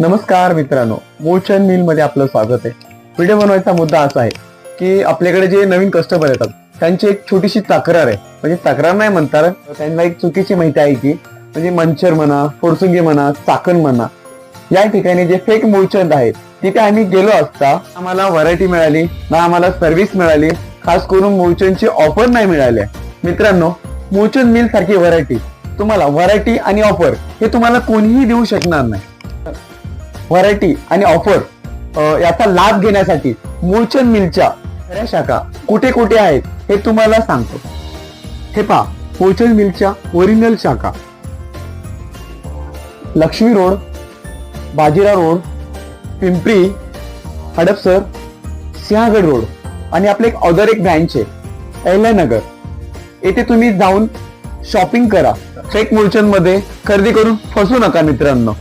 नमस्कार मित्रांनो, मूळचंद मिल मध्ये आपलं स्वागत आहे. व्हिडिओ बनवायचा मुद्दा असा आहे की आपल्याकडे जे नवीन कस्टमर येतात त्यांची एक छोटीशी तक्रार आहे. म्हणजे तक्रार नाही म्हणतात, त्यांना एक चुकीची माहिती आहे की म्हणजे मंचर म्हणा, फोरसुंगी म्हणा, चाकण म्हणा, या ठिकाणी जे फेक मूळचंद आहेत तिथे आम्ही गेलो असता आम्हाला व्हरायटी मिळाली ना, आम्हाला सर्व्हिस मिळाली. खास करून मूळचंदची ऑफर नाही मिळाली. मित्रांनो, मूळचंद मिल सारखी व्हरायटी तुम्हाला, व्हरायटी आणि ऑफर हे तुम्हाला कोणीही देऊ शकणार नाही. व्हरायटी आणि ऑफर याचा लाभ घेण्यासाठी मूळचंद मिलच्या खऱ्या शाखा कुठे कुठे आहेत हे तुम्हाला सांगतो. हे पहा, मूळचंद मिलच्या ओरिजिनल शाखा Lakshmi road, Bajirao road, Pimpri, Hadapsar, Sinhagad road आणि आपले एक अदर एक ब्रँच आहे अहिल्यानगर. येथे तुम्ही जाऊन शॉपिंग करा. फेक मूळचंद मध्ये खरेदी करून फसू नका मित्रांनो.